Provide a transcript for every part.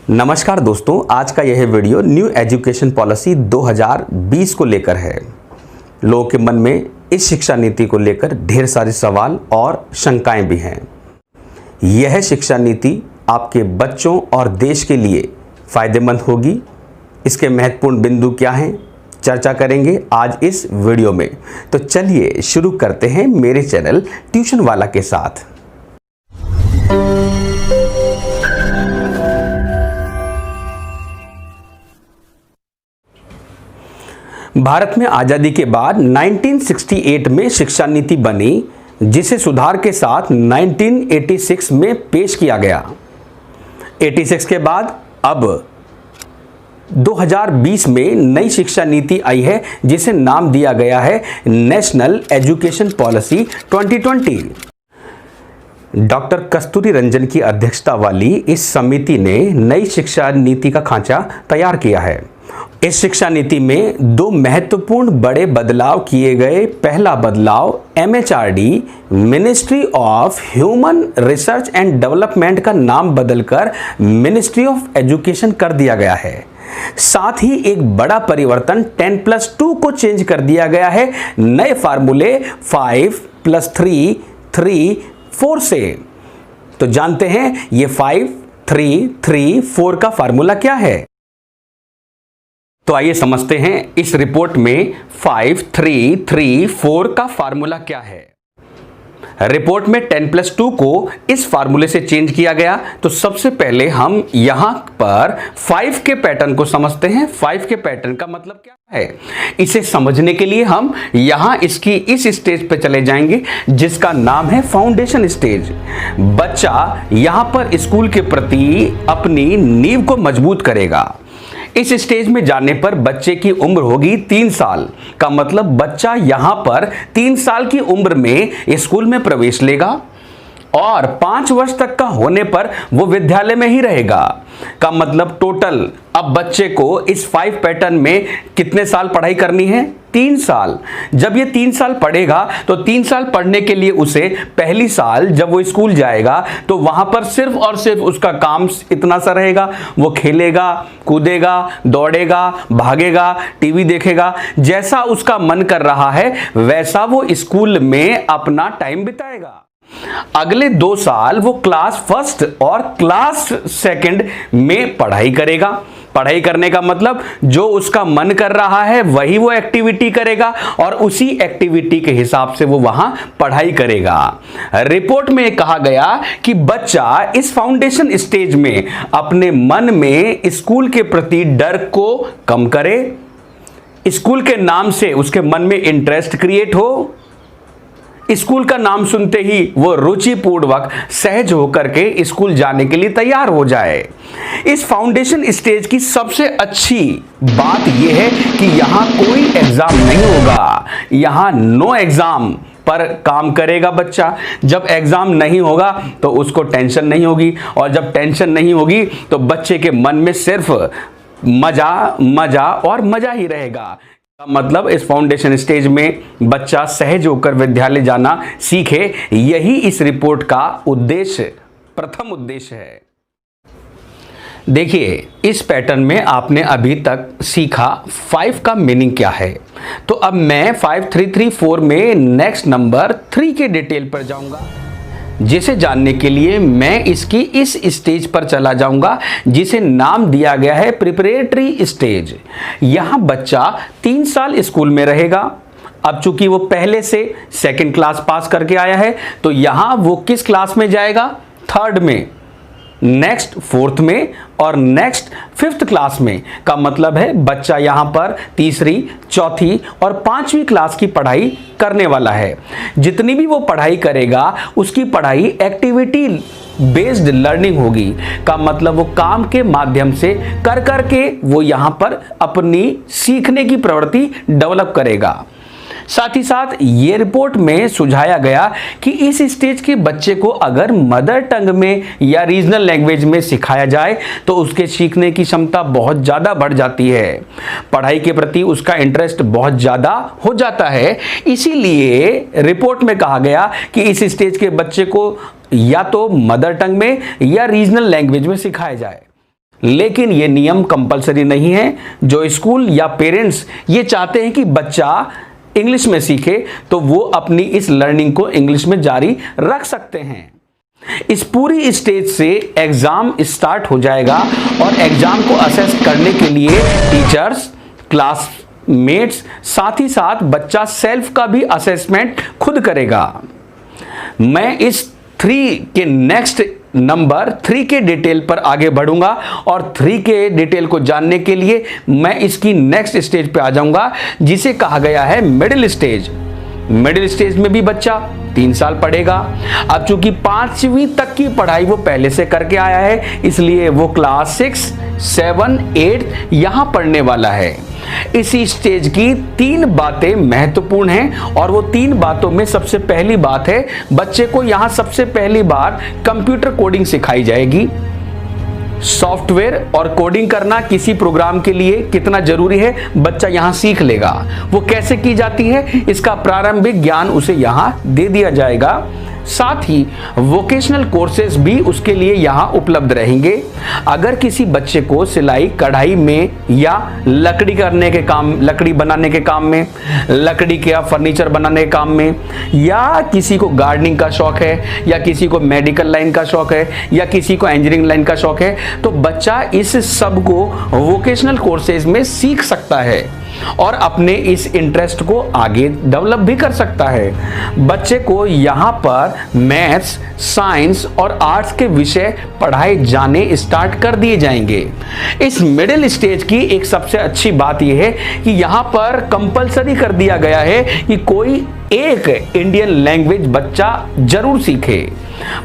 नमस्कार दोस्तों, आज का यह वीडियो न्यू एजुकेशन पॉलिसी 2020 को लेकर है। लोगों के मन में इस शिक्षा नीति को लेकर ढेर सारे सवाल और शंकाएं भी हैं। यह शिक्षा नीति आपके बच्चों और देश के लिए फायदेमंद होगी। इसके महत्वपूर्ण बिंदु क्या हैं, चर्चा करेंगे आज इस वीडियो में। तो चलिए शुरू करते हैं मेरे चैनल ट्यूशन वाला के साथ। भारत में आज़ादी के बाद 1968 में शिक्षा नीति बनी, जिसे सुधार के साथ 1986 में पेश किया गया। 86 के बाद अब 2020 में नई शिक्षा नीति आई है, जिसे नाम दिया गया है नेशनल एजुकेशन पॉलिसी 2020। डॉक्टर कस्तूरी रंजन की अध्यक्षता वाली इस समिति ने नई शिक्षा नीति का खांचा तैयार किया है। इस शिक्षा नीति में दो महत्वपूर्ण बड़े बदलाव किए गए। पहला बदलाव MHRD ministry of human research and development का नाम बदलकर मिनिस्ट्री ऑफ एजुकेशन कर दिया गया है। साथ ही एक बड़ा परिवर्तन 10+2 को चेंज कर दिया गया है नए फार्मूले 5+3=3=4 से। तो जानते हैं ये 5-3-3-4 का फार्मूला क्या है। तो आइए समझते हैं इस रिपोर्ट में 5-3-3-4 का फार्मूला क्या है। रिपोर्ट में 10+2 को इस फार्मूले से चेंज किया गया। तो सबसे पहले हम यहां पर 5 के पैटर्न को समझते हैं। 5 के पैटर्न का मतलब क्या है, इसे समझने के लिए हम यहां इसकी इस स्टेज पे चले जाएंगे, जिसका नाम है फाउंडेशन स्टेज। बच्चा यहां पर स्कूल के प्रति अपनी नींव को मजबूत करेगा। इस स्टेज में जाने पर बच्चे की उम्र होगी 3 साल का मतलब बच्चा यहां पर 3 साल की उम्र में स्कूल में प्रवेश लेगा और 5 वर्ष तक का होने पर वो विद्यालय में ही रहेगा। का मतलब टोटल अब बच्चे को इस 5 पैटर्न में कितने साल पढ़ाई करनी है, 3 साल। जब ये 3 साल पढ़ेगा तो 3 साल पढ़ने के लिए उसे पहली साल जब वो स्कूल जाएगा तो वहां पर सिर्फ और सिर्फ उसका काम इतना सा रहेगा। वो खेलेगा, कूदेगा, दौड़ेगा, भागेगा, टीवी देखेगा, जैसा उसका मन कर रहा है वैसा वो स्कूल में अपना टाइम बिताएगा। अगले 2 साल वो क्लास फर्स्ट और क्लास सेकंड में पढ़ाई करेगा। पढ़ाई करने का मतलब जो उसका मन कर रहा है वही वो एक्टिविटी करेगा और उसी एक्टिविटी के हिसाब से वो वहां पढ़ाई करेगा। रिपोर्ट में कहा गया कि बच्चा इस फाउंडेशन स्टेज में अपने मन में स्कूल के प्रति डर को कम करे, स्कूल के नाम से उसके मन में इंटरेस्ट क्रिएट हो, स्कूल का नाम सुनते ही वो रुचिपूर्वक सहज होकर के स्कूल जाने के लिए तैयार हो जाए। इस फाउंडेशन स्टेज की सबसे अच्छी बात यह है कि यहां कोई एग्जाम नहीं होगा। यहां नो एग्जाम पर काम करेगा बच्चा। जब एग्जाम नहीं होगा तो उसको टेंशन नहीं होगी और जब टेंशन नहीं होगी तो बच्चे के मन में सिर्फ मजा मजा और मजा ही रहेगा। मतलब इस फाउंडेशन स्टेज में बच्चा सहज होकर विद्यालय जाना सीखे, यही इस रिपोर्ट का उद्देश्य, प्रथम उद्देश्य है। देखिए, इस पैटर्न में आपने अभी तक सीखा 5 का मीनिंग क्या है। तो अब मैं 5-3-3-4 में नेक्स्ट नंबर 3 के डिटेल पर जाऊंगा, जिसे जानने के लिए मैं इसकी इस स्टेज पर चला जाऊंगा, जिसे नाम दिया गया है प्रिपरेटरी स्टेज। यहां बच्चा 3 साल स्कूल में रहेगा। अब चूंकि वो पहले से सेकंड क्लास पास करके आया है तो यहां वो किस क्लास में जाएगा, 3rd में, नेक्स्ट 4th में और नेक्स्ट 5th क्लास में। का मतलब है बच्चा यहां पर 3री, 4थी और 5वीं क्लास की पढ़ाई करने वाला है। जितनी भी वो पढ़ाई करेगा उसकी पढ़ाई एक्टिविटी बेस्ड लर्निंग होगी। का मतलब वो काम के माध्यम से कर करके वो यहां पर अपनी सीखने की प्रवृत्ति डेवलप करेगा। साथ ही साथ ये रिपोर्ट में सुझाया गया कि इस स्टेज के बच्चे को अगर मदर टंग में या रीजनल लैंग्वेज में सिखाया जाए तो उसके सीखने की क्षमता बहुत ज़्यादा बढ़ जाती है, पढ़ाई के प्रति उसका इंटरेस्ट बहुत ज़्यादा हो जाता है। इसीलिए रिपोर्ट में कहा गया कि इस स्टेज के बच्चे को या तो मदर टंग में या रीजनल लैंग्वेज में सिखाया जाए। लेकिन ये नियम कंपलसरी नहीं है। जो स्कूल या पेरेंट्स ये चाहते हैं कि बच्चा इंग्लिश में सीखे तो वो अपनी इस लर्निंग को इंग्लिश में जारी रख सकते हैं। इस पूरी स्टेज से एग्जाम स्टार्ट हो जाएगा और एग्जाम को असेस करने के लिए टीचर्स, क्लासमेट्स, साथ ही साथ बच्चा सेल्फ का भी असेसमेंट खुद करेगा। मैं इस 3 के नेक्स्ट नंबर 3 के डिटेल पर आगे बढ़ूंगा और 3 के डिटेल को जानने के लिए मैं इसकी नेक्स्ट स्टेज पे आ जाऊंगा जिसे कहा गया है मिडिल स्टेज। मिडिल स्टेज में भी बच्चा 3 साल पढ़ेगा। अब चूंकि 5वीं तक की पढ़ाई वो पहले से करके आया है इसलिए वो क्लास 6, 7, 8 यहां पढ़ने वाला है। इसी स्टेज की 3 बातें महत्वपूर्ण हैं और वो 3 बातों में सबसे पहली बात है बच्चे को यहां सबसे पहली बार कंप्यूटर कोडिंग सिखाई जाएगी। सॉफ्टवेयर और कोडिंग करना किसी प्रोग्राम के लिए कितना जरूरी है बच्चा यहां सीख लेगा। वो कैसे की जाती है इसका प्रारंभिक ज्ञान उसे यहां दे दिया जाएगा। साथ ही वोकेशनल कोर्सेज भी उसके लिए यहां उपलब्ध रहेंगे। अगर किसी बच्चे को सिलाई कढ़ाई में या लकड़ी बनाने के काम में, लकड़ी के फर्नीचर बनाने के काम में, या किसी को गार्डनिंग का शौक है, या किसी को मेडिकल लाइन का शौक है, या किसी को इंजीनियरिंग लाइन का शौक है तो बच्चा इस सब को वोकेशनल कोर्सेज में सीख सकता है और अपने इस इंटरेस्ट को आगे डेवलप भी कर सकता है। बच्चे को यहाँ पर मैथ्स, साइंस और आर्ट्स के विषय पढ़ाए जाने स्टार्ट कर दिए जाएंगे। इस मिडिल स्टेज की एक सबसे अच्छी बात यह है कि यहाँ पर कंपलसरी कर दिया गया है कि कोई एक इंडियन लैंग्वेज बच्चा जरूर सीखे।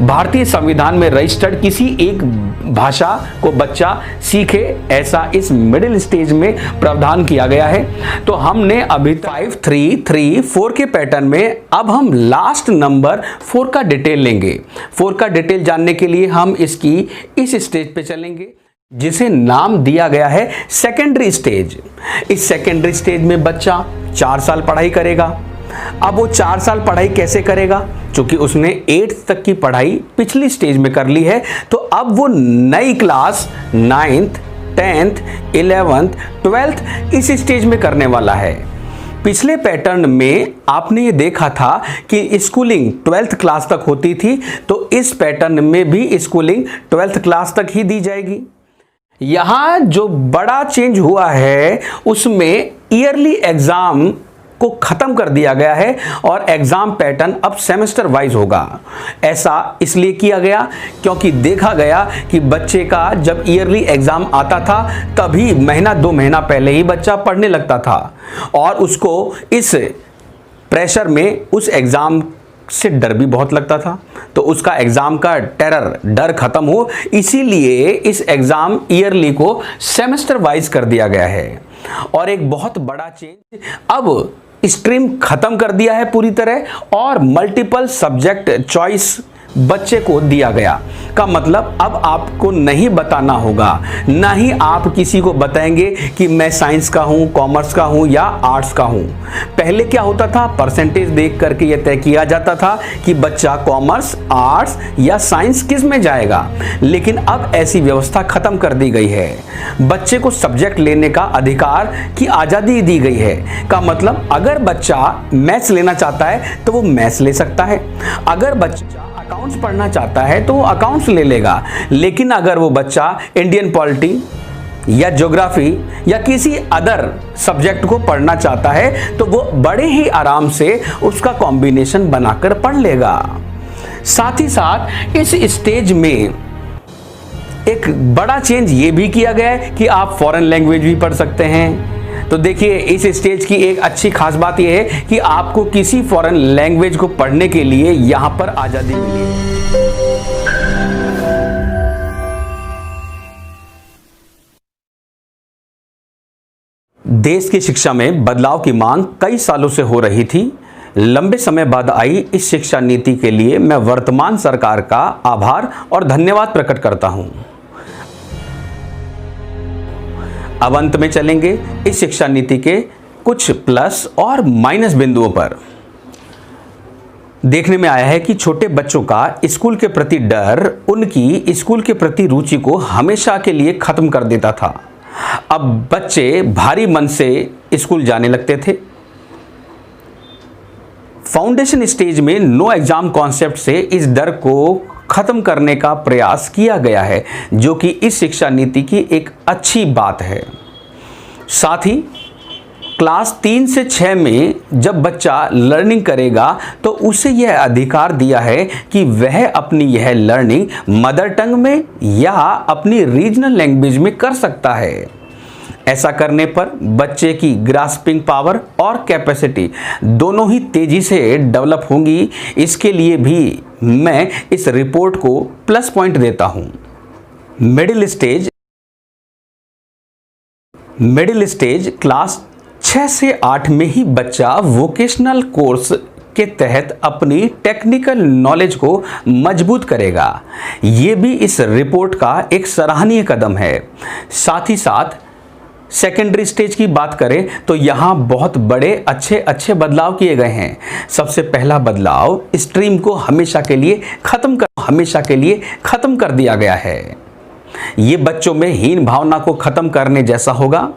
भारतीय संविधान में रजिस्टर्ड किसी एक भाषा को बच्चा सीखे ऐसा इस मिडिल स्टेज में प्रावधान किया गया है। तो हमने अभी 5, 3, 3, 4 के पैटर्न में अब हम लास्ट नंबर 4 का डिटेल लेंगे। 4 का डिटेल जानने के लिए हम इसकी इस स्टेज पे चलेंगे जिसे नाम दिया गया है सेकेंडरी स्टेज। इस सेकेंडरी स्टेज में बच्चा 4 साल पढ़ाई करेगा। अब वो 4 साल पढ़ाई कैसे करेगा? क्योंकि उसने 8th तक की पढ़ाई पिछली स्टेज में कर ली है तो अब वो नई class 9th, 10th, 11th, 12th इस स्टेज में करने वाला है। पिछले पैटर्न में आपने ये देखा था कि स्कूलिंग 12th क्लास तक होती थी तो इस पैटर्न में भी स्कूलिंग 12th क्लास तक ही दी जाएगी। यहां जो बड़ा चेंज हुआ है उसमें ईयरली एग्जाम को खत्म कर दिया गया है और एग्जाम पैटर्न अब सेमेस्टर वाइज होगा। ऐसा इसलिए किया गया क्योंकि देखा गया कि बच्चे का जब ईयरली एग्जाम आता था तभी महीना 2 महीना पहले ही बच्चा पढ़ने लगता था और उसको इस प्रेशर में उस एग्जाम से डर भी बहुत लगता था। तो उसका एग्जाम का डर खत्म हो इसीलिए इस एग्जाम ईयरली को सेमेस्टर वाइज कर दिया गया है। और एक बहुत बड़ा चेंज, अब स्ट्रीम खत्म कर दिया है पूरी तरह और मल्टीपल सब्जेक्ट चॉइस बच्चे को दिया गया। का मतलब अब आपको नहीं बताना होगा, ना ही आप किसी को बताएंगे कि मैं साइंस का हूं, कॉमर्स का हूं या आर्ट्स का हूं। पहले क्या होता था, परसेंटेज देख करके यह तय किया जाता था कि बच्चा कॉमर्स, आर्ट्स या साइंस किस में जाएगा। लेकिन अब ऐसी व्यवस्था खत्म कर दी गई है। बच्चे को सब्जेक्ट लेने का अधिकार की आजादी दी गई है। का मतलब अगर बच्चा मैथ्स लेना चाहता है तो वो मैथ्स ले सकता है, अगर बच्चा अकाउंट्स पढ़ना चाहता है तो वो अकाउंट्स ले लेगा। लेकिन अगर वो बच्चा इंडियन पॉलिटी या ज्योग्राफी या किसी अदर सब्जेक्ट को पढ़ना चाहता है तो वो बड़े ही आराम से उसका कॉम्बिनेशन बनाकर पढ़ लेगा। साथ ही साथ इस स्टेज में एक बड़ा चेंज ये भी किया गया है कि आप फॉरेन लैंग्वेज भी पढ़ सकते हैं। तो देखिए इस स्टेज की एक अच्छी खास बात यह है कि आपको किसी फॉरेन लैंग्वेज को पढ़ने के लिए यहां पर आजादी मिली है। देश की शिक्षा में बदलाव की मांग कई सालों से हो रही थी। लंबे समय बाद आई इस शिक्षा नीति के लिए मैं वर्तमान सरकार का आभार और धन्यवाद प्रकट करता हूं। अब अंत में चलेंगे इस शिक्षा नीति के कुछ प्लस और माइनस बिंदुओं पर। देखने में आया है कि छोटे बच्चों का स्कूल के प्रति डर उनकी स्कूल के प्रति रुचि को हमेशा के लिए खत्म कर देता था। अब बच्चे भारी मन से स्कूल जाने लगते थे। फाउंडेशन स्टेज में नो एग्जाम कॉन्सेप्ट से इस डर को खत्म करने का प्रयास किया गया है, जो कि इस शिक्षा नीति की एक अच्छी बात है। साथ ही क्लास 3 से 6 में जब बच्चा लर्निंग करेगा तो उसे यह अधिकार दिया है कि वह अपनी यह लर्निंग मदर टंग में या अपनी रीजनल लैंग्वेज में कर सकता है। ऐसा करने पर बच्चे की ग्रास्पिंग पावर और कैपेसिटी दोनों ही तेजी से डेवलप होंगी। इसके लिए भी मैं इस रिपोर्ट को प्लस पॉइंट देता हूं। मिडिल स्टेज क्लास 6 से 8 में ही बच्चा वोकेशनल कोर्स के तहत अपनी टेक्निकल नॉलेज को मजबूत करेगा। ये भी इस रिपोर्ट का एक सराहनीय कदम है। साथ ही साथ सेकेंडरी स्टेज की बात करें तो यहाँ बहुत बड़े अच्छे बदलाव किए गए हैं। सबसे पहला बदलाव स्ट्रीम को हमेशा के लिए खत्म कर दिया गया है। ये बच्चों में हीन भावना को खत्म करने जैसा होगा।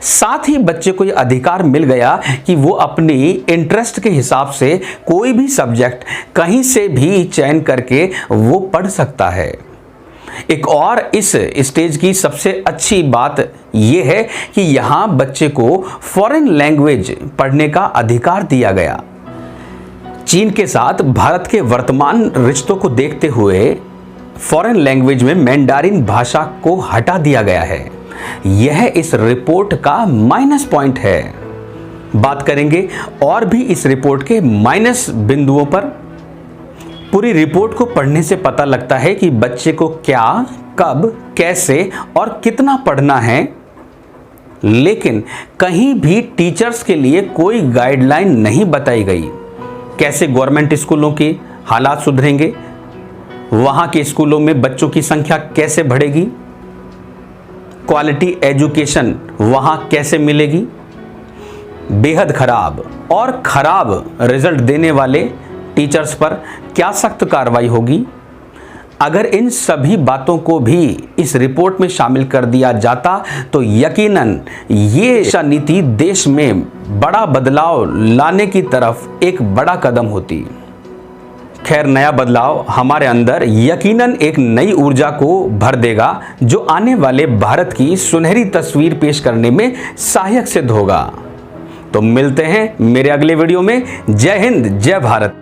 साथ ही बच्चे को यह अधिकार मिल गया कि वो अपनी इंटरेस्ट के हिसाब से कोई भी सब्जेक्ट कहीं से भी चयन करके वो पढ़ सकता है। एक और इस स्टेज की सबसे अच्छी बात यह है कि यहाँ बच्चे को फॉरेन लैंग्वेज पढ़ने का अधिकार दिया गया। चीन के साथ भारत के वर्तमान रिश्तों को देखते हुए फॉरेन लैंग्वेज में मैंडारिन भाषा को हटा दिया गया है। यह इस रिपोर्ट का माइनस पॉइंट है। बात करेंगे और भी इस रिपोर्ट के माइनस बिंदुओं पर। पूरी रिपोर्ट को पढ़ने से पता लगता है कि बच्चे को क्या, कब, कैसे और कितना पढ़ना है, लेकिन कहीं भी टीचर्स के लिए कोई गाइडलाइन नहीं बताई गई। कैसे गवर्नमेंट स्कूलों के हालात सुधरेंगे, वहां के स्कूलों में बच्चों की संख्या कैसे बढ़ेगी, क्वालिटी एजुकेशन वहां कैसे मिलेगी, बेहद खराब रिजल्ट देने वाले टीचर्स पर क्या सख्त कार्रवाई होगी। अगर इन सभी बातों को भी इस रिपोर्ट में शामिल कर दिया जाता तो यकीनन ये शिक्षा नीति देश में बड़ा बदलाव लाने की तरफ एक बड़ा कदम होती। खैर, नया बदलाव हमारे अंदर यकीनन एक नई ऊर्जा को भर देगा, जो आने वाले भारत की सुनहरी तस्वीर पेश करने में सहायक सिद्ध होगा। तो मिलते हैं मेरे अगले वीडियो में। जय हिंद, जय भारत।